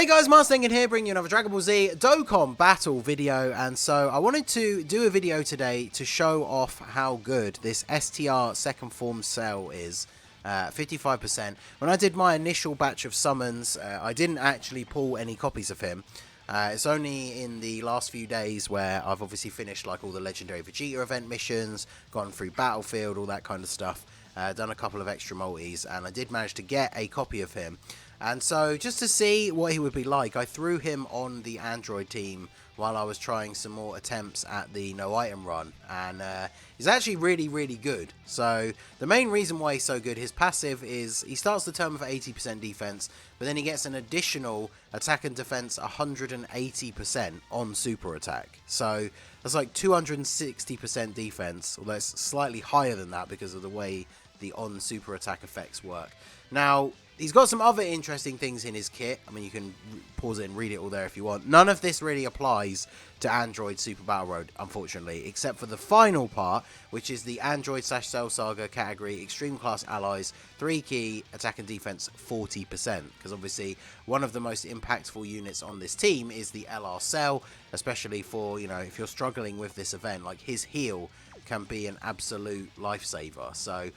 Hey guys, Marstingan here, bringing you another Dragon Ball Z Dokkan battle video, and so I wanted to do a video today to show off how good this STR second form cell is. 55%. When I did my initial batch of summons, I didn't actually pull any copies of him. It's only in the last few days where I've obviously finished like all the Legendary Vegeta event missions, gone through Battlefield, all that kind of stuff, done a couple of extra multis, and I did manage to get a copy of him. And so, just to see what he would be like, I threw him on the Android team while I was trying some more attempts at the no item run, and he's actually really good. So the main reason why he's so good, his passive is he starts the turn with 80% defense, but then he gets an additional attack and defense 180% on super attack. So that's like 260% defense, although it's slightly higher than that because of the way the on super attack effects work. Now, he's got some other interesting things in his kit. I mean, you can pause it and read it all there if you want. None of this really applies to Android Super Battle Road, unfortunately, except for the final part, which is the Android/Cell Saga category Extreme Class Allies, 3 key, attack and defense 40%. Because obviously, one of the most impactful units on this team is the LR Cell, especially for, you know, if you're struggling with this event, like his heal can be an absolute lifesaver. So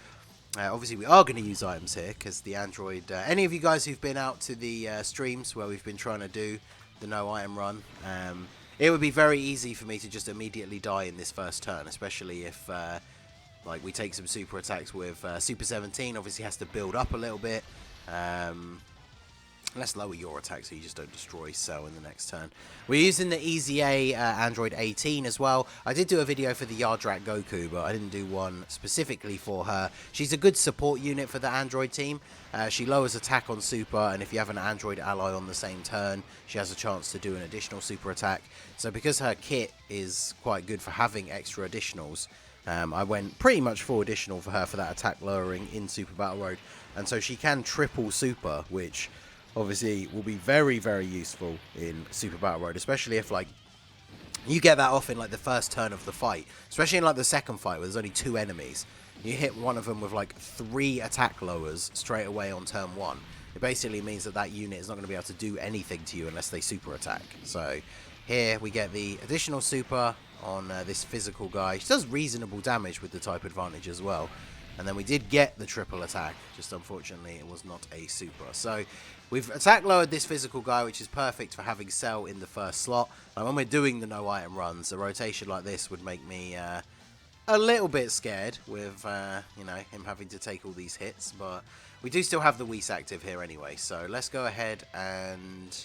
obviously we are going to use items here because the Android, any of you guys who've been out to the streams where we've been trying to do the no item run, it would be very easy for me to just immediately die in this first turn, especially if like we take some super attacks with Super 17. Obviously has to build up a little bit. Let's lower your attack so you just don't destroy Cell in the next turn. We're using the EZA Android 18 as well. I did do a video for the Yardrat Goku, but I didn't do one specifically for her. She's a good support unit for the Android team. She lowers attack on super, and if you have an Android ally on the same turn, she has a chance to do an additional super attack. So because her kit is quite good for having extra additionals, I went pretty much full additional for her for that attack lowering in Super Battle Road. And so she can triple super, which obviously will be very useful in Super Battle Road, especially if like you get that off in like the first turn of the fight, especially in like the second fight where there's only 2 enemies. You hit one of them with like 3 attack lowers straight away on turn 1. It basically means that that unit is not going to be able to do anything to you unless they super attack. So here we get the additional super on this physical guy. She does reasonable damage with the type advantage as well. And then we did get the triple attack, just unfortunately it was not a super. So we've attack lowered this physical guy, which is perfect for having Cell in the first slot. Like when we're doing the no item runs, a rotation like this would make me a little bit scared with you know, him having to take all these hits. But we do still have the Whis active here anyway, so let's go ahead and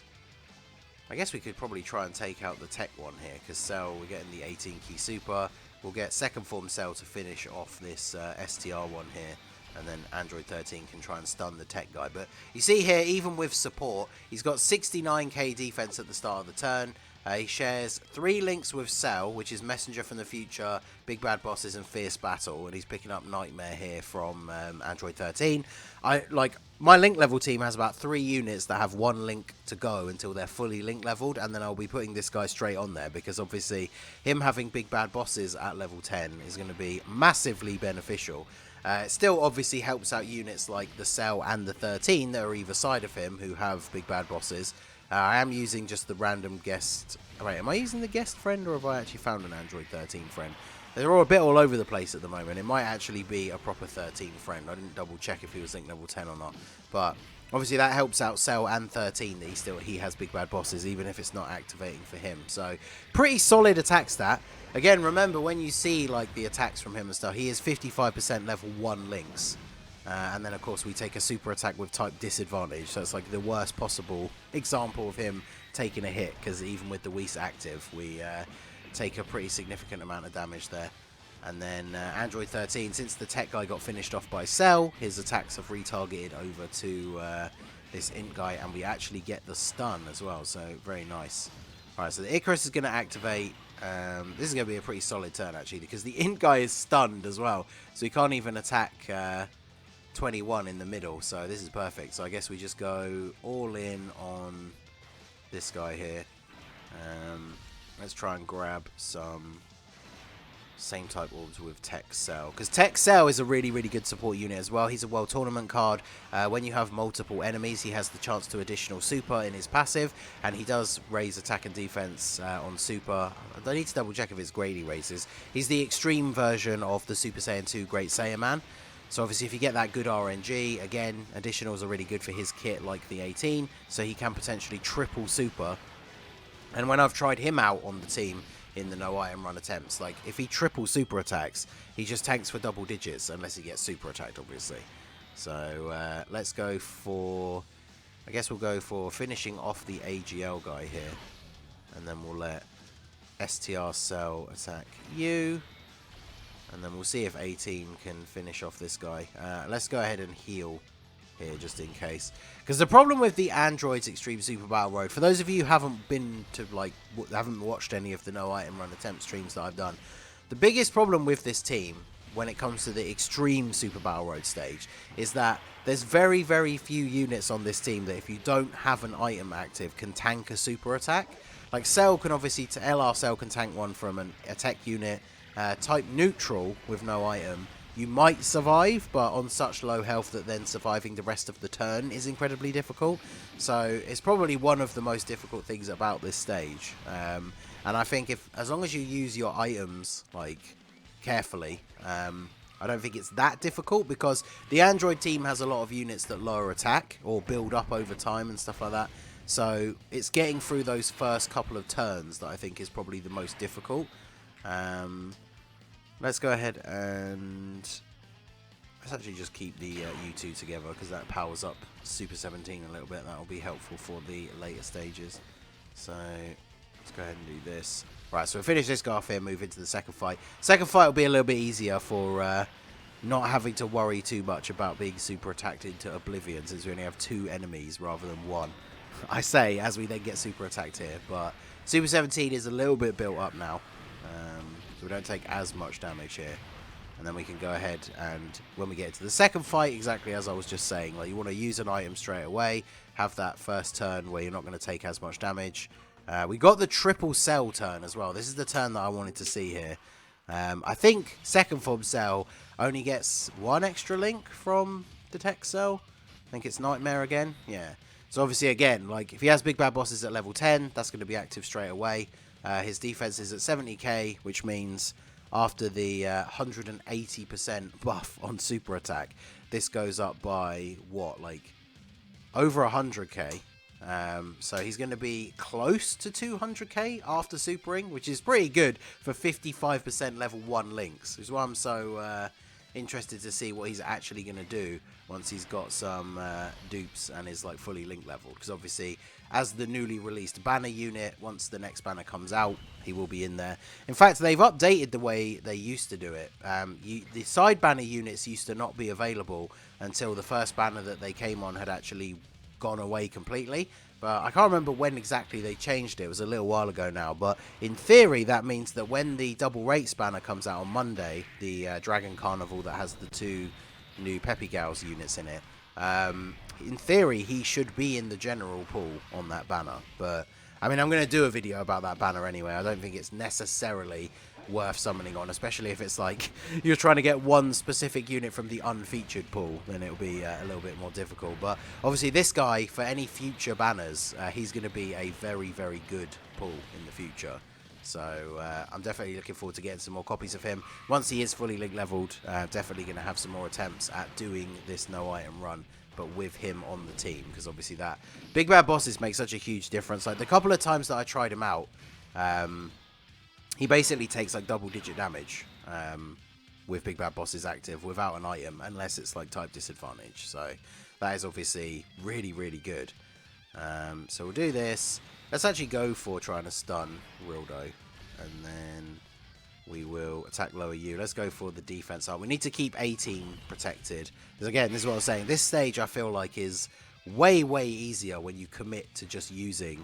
I guess we could probably try and take out the tech one here, because Cell, we're getting the 18 key super. We'll get second form Cell to finish off this STR one here, and then Android 13 can try and stun the tech guy. But you see here, even with support, he's got 69k defense at the start of the turn. He shares 3 links with Cell, which is Messenger from the Future, Big Bad Bosses, and Fierce Battle, and he's picking up Nightmare here from Android 13. My link level team has about 3 units that have 1 link to go until they're fully link leveled, and then I'll be putting this guy straight on there because obviously him having Big Bad Bosses at level 10 is going to be massively beneficial. It still obviously helps out units like the Cell and the 13 that are either side of him who have Big Bad Bosses. I am using just the random guest. Wait, am I using the guest friend or have I actually found an Android 13 friend? They're all a bit all over the place at the moment. It might actually be a proper 13 friend. I didn't double check if he was link level 10 or not. But obviously that helps out Cell and 13 that he has Big Bad Bosses, even if it's not activating for him. So pretty solid attack stat. Again, remember when you see like the attacks from him and stuff, he is 55% level 1 links. And then, of course, we take a super attack with type disadvantage. So it's like the worst possible example of him taking a hit. Because even with the Whis active, we take a pretty significant amount of damage there. And then Android 13, since the tech guy got finished off by Cell, his attacks have retargeted over to this Int guy. And we actually get the stun as well. So very nice. Alright, so the Icarus is going to activate. This is going to be a pretty solid turn, actually. Because the Int guy is stunned as well. So he can't even attack 21 in the middle, so this is perfect. So I guess we just go all in on this guy here. Let's try and grab some Same type orbs with Tech Cell, because Tech Cell is a really, really good support unit as well. He's a World Tournament card. When you have multiple enemies, he has the chance to additional super in his passive, and he does raise attack and defense on super. I need to double check if it's Grady raises. He's the extreme version of the Super Saiyan 2 Great Saiyaman. So obviously if you get that good RNG, again, additionals are really good for his kit like the 18, so he can potentially triple super. And when I've tried him out on the team in the no item run attempts, like if he triple super attacks, he just tanks for double digits unless he gets super attacked, obviously. So let's go for, I guess we'll go for finishing off the AGL guy here, and then we'll let STR Cell attack you, and then we'll see if 18 can finish off this guy. Let's go ahead and heal here just in case, because the problem with the Android's Extreme Super Battle Road, for those of you who haven't been to haven't watched any of the no item run attempt streams that I've done, the biggest problem with this team when it comes to the Extreme Super Battle Road stage is that there's very, very few units on this team that if you don't have an item active can tank a super attack. Like Cell can obviously, LR Cell can tank one from a tech unit. Type neutral with no item, you might survive, but on such low health that then surviving the rest of the turn is incredibly difficult. So it's probably one of the most difficult things about this stage. And I think as long as you use your items like carefully, I don't think it's that difficult, because the Android team has a lot of units that lower attack or build up over time and stuff like that. So it's getting through those first couple of turns that I think is probably the most difficult. Let's go ahead and let's actually just keep the U2 together, because that powers up Super 17 a little bit. That will be helpful for the later stages. So let's go ahead and do this. Right, so we'll finish this guy off here, move into the second fight. Second fight will be a little bit easier for not having to worry too much about being super attacked into oblivion, since we only have 2 enemies rather than 1. I say as we then get super attacked here, but Super 17 is a little bit built up now. So we don't take as much damage here, and then we can go ahead and when we get into the second fight, exactly as I was just saying, like you want to use an item straight away, have that first turn where you're not going to take as much damage. We got the triple cell turn as well. This is the turn that I wanted to see here. I think second form cell only gets 1 extra link from the tech cell. I think it's Nightmare again. Yeah. So obviously again, like if he has big bad bosses at level 10, that's going to be active straight away. His defense is at 70k, which means after the 180% buff on super attack, this goes up by what, like over 100k. So he's going to be close to 200k after supering, which is pretty good for 55% level 1 links, which is why I'm so interested to see what he's actually going to do once he's got some dupes and is like fully link leveled, because obviously as the newly released banner unit, once the next banner comes out, he will be in there. In fact, they've updated the way they used to do it. The side banner units used to not be available until the first banner that they came on had actually gone away completely. But I can't remember when exactly they changed it. It was a little while ago now. But in theory, that means that when the double rates banner comes out on Monday, the Dragon Carnival that has the 2 new Peppy Gals units in it, in theory, he should be in the general pool on that banner. But, I mean, I'm going to do a video about that banner anyway. I don't think it's necessarily worth summoning on, especially if it's like you're trying to get one specific unit from the unfeatured pool, then it'll be a little bit more difficult. But obviously this guy, for any future banners, he's going to be a very, very good pool in the future. So I'm definitely looking forward to getting some more copies of him. Once he is fully link leveled, definitely going to have some more attempts at doing this no item run, but with him on the team, because obviously that big bad bosses make such a huge difference. Like the couple of times that I tried him out, he basically takes like double digit damage with big bad bosses active without an item, unless it's like type disadvantage. So that is obviously really, really good. So we'll do this. Let's actually go for trying to stun Rildo, and then we will attack lower U. Let's go for the defense up. We need to keep 18 protected, because again, this is what I was saying, this stage I feel like is way, way easier when you commit to just using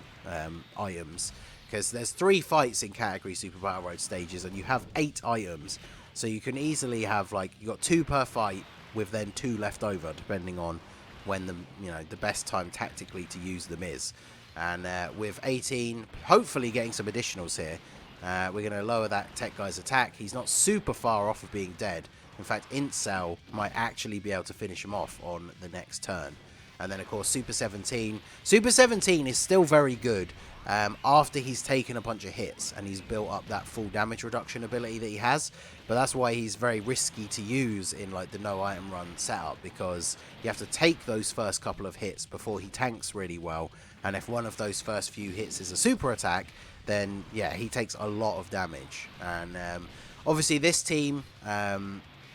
items, because there's 3 fights in category Super Battle Road stages, and you have 8 items, so you can easily have like, you got 2 per fight with then 2 left over, depending on when the best time tactically to use them is. And with 18, hopefully getting some additionals here, We're going to lower that tech guy's attack. He's not super far off of being dead. In fact, Int Cell might actually be able to finish him off on the next turn. And then, of course, Super 17. Super 17 is still very good after he's taken a bunch of hits and he's built up that full damage reduction ability that he has. But that's why he's very risky to use in like the no item run setup, because you have to take those first couple of hits before he tanks really well. And if one of those first few hits is a super attack, then yeah, he takes a lot of damage. And obviously this team,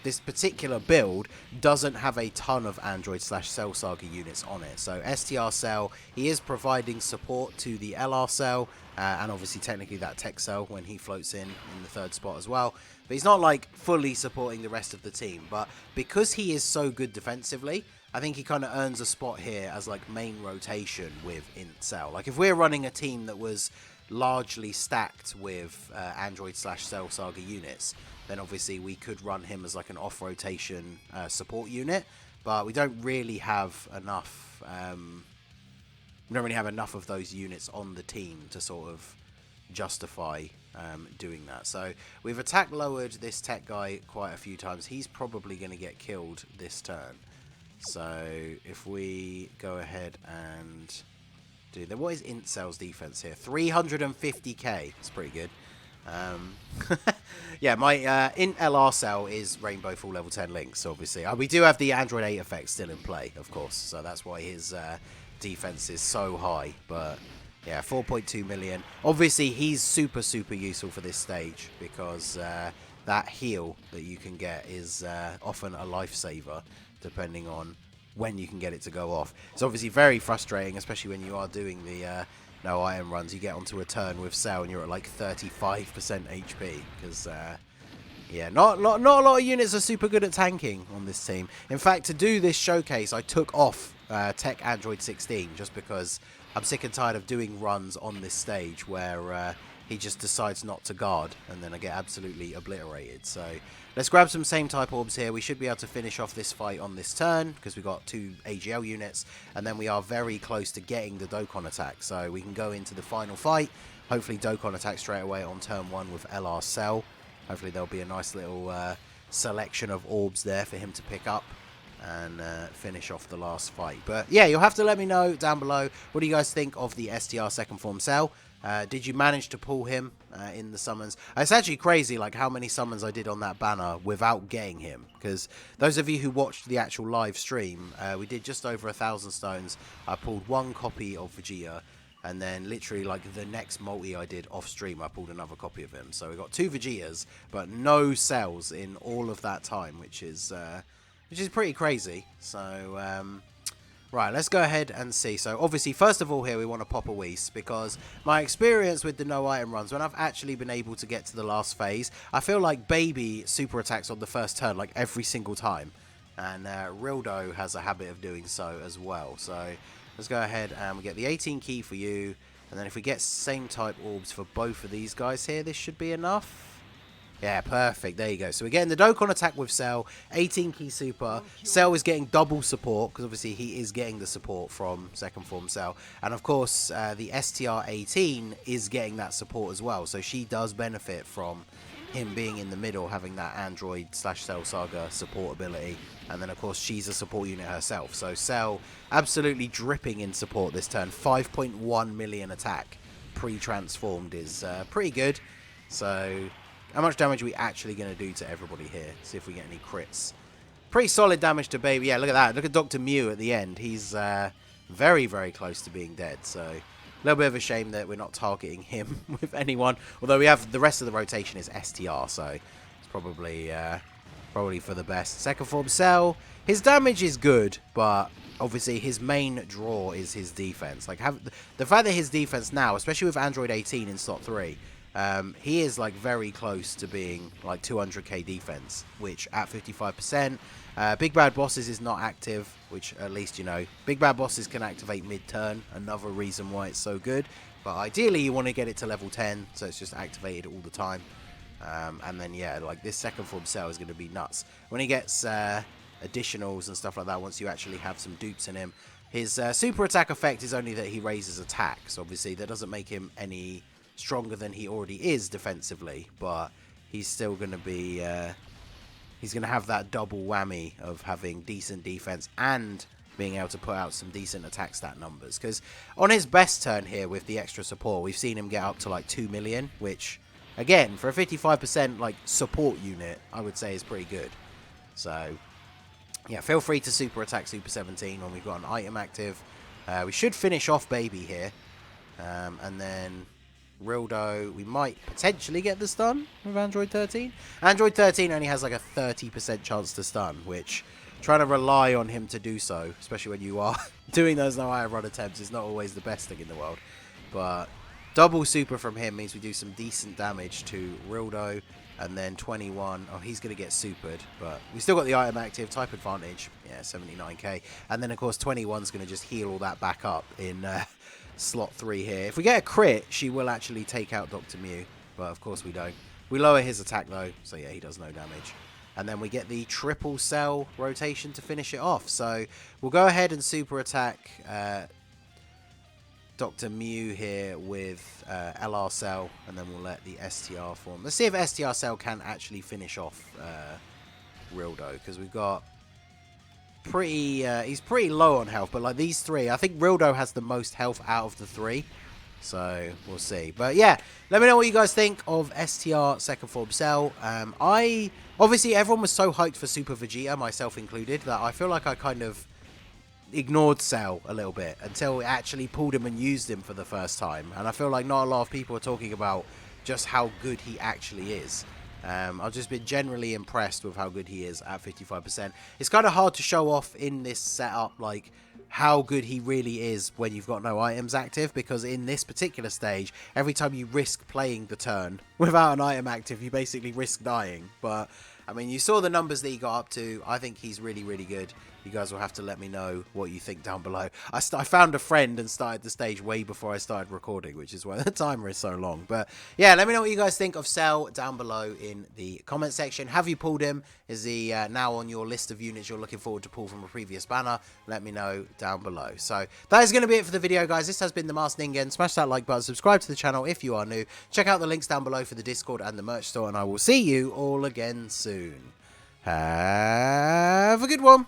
this particular build doesn't have a ton of Android/Cell Saga units on it. So STR Cell, he is providing support to the LR Cell, and obviously technically that Tech Cell when he floats in the third spot as well. But he's not like fully supporting the rest of the team. But because he is so good defensively, I think he kind of earns a spot here as like main rotation with Int Cell. Like if we're running a team that was largely stacked with Android/Cell Saga units, then obviously we could run him as like an off-rotation support unit, but we don't really have enough. We don't really have enough of those units on the team to sort of justify doing that. So we've attack lowered this tech guy quite a few times. He's probably going to get killed this turn. So if we go ahead and do that, what is Int Cell's defense here? 350k. It's pretty good. Yeah, my Int LR Cell is Rainbow Full Level 10 links, obviously. We do have the Android 8 effect still in play, of course, so that's why his defense is so high. But yeah, 4.2 million. Obviously, he's super useful for this stage, because that heal that you can get is often a lifesaver, depending on when you can get it to go off. It's obviously very frustrating, especially when you are doing the no item runs. You get onto a turn with Cell and you're at like 35% HP, because yeah, not a lot of units are super good at tanking on this team. In fact, to do this showcase, I took off Tech Android 16 just because I'm sick and tired of doing runs on this stage where he just decides not to guard and then I get absolutely obliterated. So let's grab some same type orbs here. We should be able to finish off this fight on this turn because we've got 2 AGL units, and then we are very close to getting the Dokkan attack. So we can go into the final fight. Hopefully Dokkan attack straight away on turn 1 with LR Cell. Hopefully there'll be a nice little selection of orbs there for him to pick up and finish off the last fight. But yeah, you'll have to let me know down below, what do you guys think of the STR second form Cell? Did you manage to pull him in the summons? It's actually crazy like how many summons I did on that banner without getting him, because those of you who watched the actual live stream, we did just over 1,000 stones. I pulled 1 copy of Vegeta, and then literally like the next multi I did off stream, I pulled another copy of him. So we got 2 Vegetas, but no cells in all of that time, which is pretty crazy. So right, let's go ahead and see. So obviously, first of all here, we want to pop a Whis, because my experience with the no item runs, when I've actually been able to get to the last phase, I feel like Baby super attacks on the first turn like every single time. And Rildo has a habit of doing so as well. So let's go ahead and we get the 18 key for you. And then if we get same type orbs for both of these guys here, this should be enough. Yeah, perfect. There you go. So we're getting the Dokkan attack with Cell, 18 key super. Cell is getting double support, because obviously he is getting the support from second form Cell. And of course, the STR-18 is getting that support as well. So she does benefit from him being in the middle, having that Android/Cell Saga support ability. And then of course, she's a support unit herself. So Cell absolutely dripping in support this turn. 5.1 million attack pre-transformed is pretty good. So how much damage are we actually going to do to everybody here? See if we get any crits. Pretty solid damage to Baby. Yeah, look at that. Look at Dr. Mew at the end. He's very close to being dead. So a little bit of a shame that we're not targeting him with anyone. Although we have the rest of the rotation is STR, so it's probably for the best. Second form Cell. His damage is good, but obviously his main draw is his defense. Like the fact that his defense now, especially with Android 18 in slot 3, he is like very close to being like 200k defense, which at 55%, Big Bad Bosses is not active, which at least, you know, Big Bad Bosses can activate mid-turn, another reason why it's so good. But ideally you want to get it to level 10, so it's just activated all the time. And then yeah, like this second form Cell is going to be nuts. When he gets additionals and stuff like that, once you actually have some dupes in him, his super attack effect is only that he raises attacks. Obviously that doesn't make him any stronger than he already is defensively, but he's still going to be... he's going to have that double whammy of having decent defense and being able to put out some decent attack stat numbers. Because on his best turn here with the extra support, we've seen him get up to like 2 million, which, again, for a 55% like support unit, I would say is pretty good. So, yeah, feel free to super attack Super 17 when we've got an item active. We should finish off Baby here. And then Rildo, we might potentially get the stun with Android 13. Android 13 only has like a 30% chance to stun, which... trying to rely on him to do so, especially when you are doing those no iron run attempts, is not always the best thing in the world. But double super from him means we do some decent damage to Rildo. And then 21, oh, he's going to get supered. But we still got the item active, type advantage. Yeah, 79k. And then, of course, 21's going to just heal all that back up in slot 3 here. If we get a crit, she will actually take out Dr. Mew. But, of course, we don't. We lower his attack, though. So, yeah, he does no damage. And then we get the triple cell rotation to finish it off. So we'll go ahead and super attack Dr. Mew here with LR cell. And then we'll let the STR form. Let's see if STR cell can actually finish off Rildo. Because we've got pretty... he's pretty low on health. But like these three, I think Rildo has the most health out of the three. So, we'll see. But, yeah, let me know what you guys think of STR second form cell. Obviously, everyone was so hyped for Super Vegeta, myself included, that I feel like I kind of ignored Cell a little bit until we actually pulled him and used him for the first time. And I feel like not a lot of people are talking about just how good he actually is. I've just been generally impressed with how good he is at 55%. It's kind of hard to show off in this setup, like, how good he really is when you've got no items active, because in this particular stage, every time you risk playing the turn without an item active, you basically risk dying. But, I mean, you saw the numbers that he got up to. I think he's really, really good. You guys will have to let me know what you think down below. I found a friend and started the stage way before I started recording, which is why the timer is so long. But yeah, let me know what you guys think of Cell down below in the comment section. Have you pulled him? Is he now on your list of units you're looking forward to pull from a previous banner? Let me know down below. So that is going to be it for the video, guys. This has been the Masked Ningen. Smash that like button, subscribe to the channel if you are new. Check out the links down below for the Discord and the merch store, and I will see you all again soon. Have a good one.